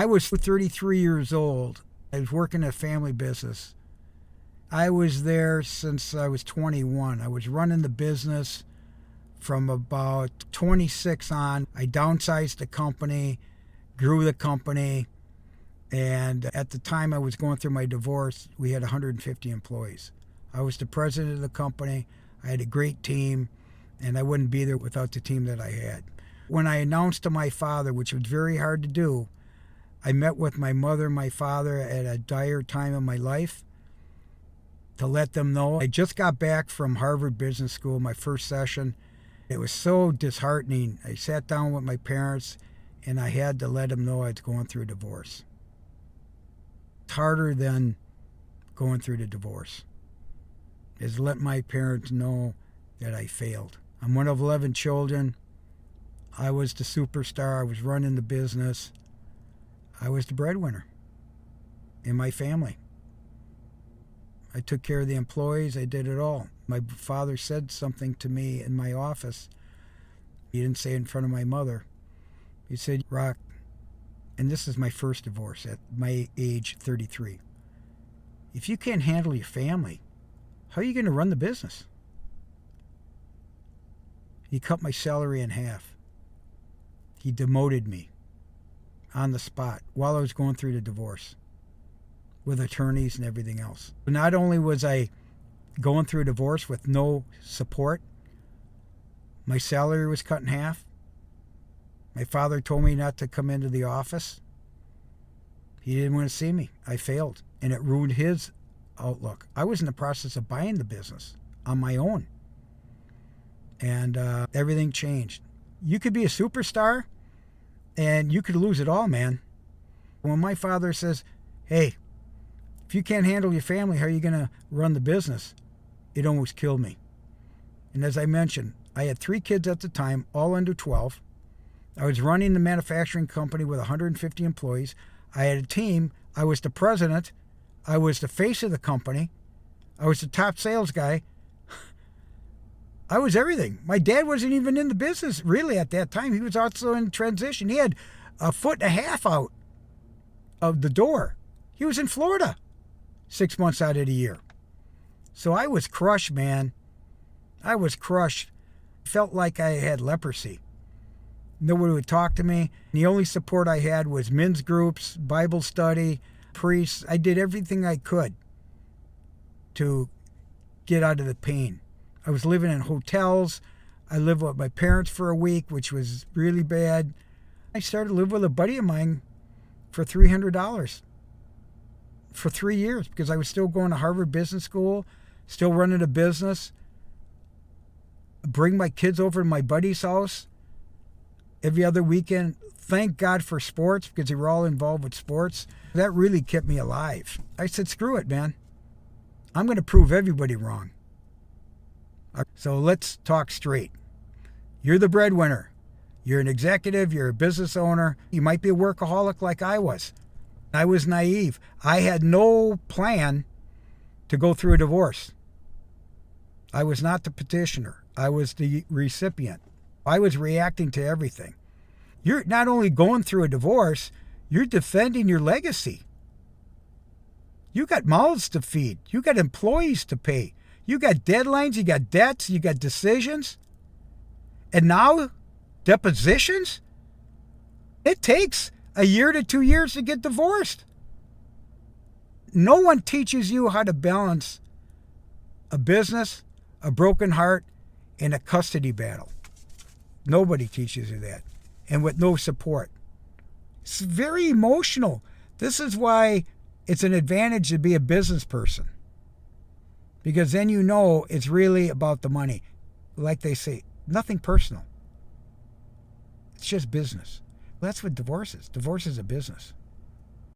I was 33 years old. I was working a family business. I was there since I was 21. I was running the business from about 26 on. I downsized the company, grew the company, and at the time I was going through my divorce, we had 150 employees. I was the president of the company. I had a great team, and I wouldn't be there without the team that I had. When I announced to my father, which was very hard to do, I met with my mother and my father at a dire time in my life to let them know. I just got back from Harvard Business School, my first session. It was so disheartening. I sat down with my parents and I had to let them know I was going through a divorce. It's harder than going through the divorce, is let my parents know that I failed. I'm one of 11 children. I was the superstar. I was running the business. I was the breadwinner in my family. I took care of the employees. I did it all. My father said something to me in my office. He didn't say it in front of my mother. He said, Rock, and this is my first divorce at my age, 33. If you can't handle your family, how are you going to run the business? He cut my salary in half. He demoted me on the spot while I was going through the divorce with attorneys and everything else. Not only was I going through a divorce with no support, my salary was cut in half. My father told me not to come into the office. He didn't want to see me. I failed, and it ruined his outlook. I was in the process of buying the business on my own, and everything changed. You could be a superstar and you could lose it all, man. When my father says, hey, if you can't handle your family, how are you going to run the business? It almost killed me. And as I mentioned, I had 3 kids at the time, all under 12. I was running the manufacturing company with 150 employees. I had a team. I was the president. I was the face of the company. I was the top sales guy. I was everything. My dad wasn't even in the business really at that time. He was also in transition. He had 1.5 feet out of the door. He was in Florida 6 months out of the year. So I was crushed, man. I was crushed. Felt like I had leprosy. Nobody would talk to me. The only support I had was men's groups, Bible study, priests. I did everything I could to get out of the pain. I was living in hotels. I lived with my parents for a week, which was really bad. I started to live with a buddy of mine for $300 for 3 years because I was still going to Harvard Business School, still running a business. Bring my kids over to my buddy's house every other weekend. Thank God for sports because they were all involved with sports. That really kept me alive. I said, screw it, man. I'm going to prove everybody wrong. So let's talk straight. You're the breadwinner. You're an executive. You're a business owner. You might be a workaholic like I was. I was naive. I had no plan to go through a divorce. I was not the petitioner. I was the recipient. I was reacting to everything. You're not only going through a divorce, you're defending your legacy. You got mouths to feed. You got employees to pay. You got deadlines. You got debts. You got decisions. And now, depositions? It takes a year to 2 years to get divorced. No one teaches you how to balance a business, a broken heart, and a custody battle. Nobody teaches you that. And with no support. It's very emotional. This is why it's an advantage to be a business person. Because then you know it's really about the money. Like they say, nothing personal. It's just business. Well, that's what divorce is. Divorce is a business.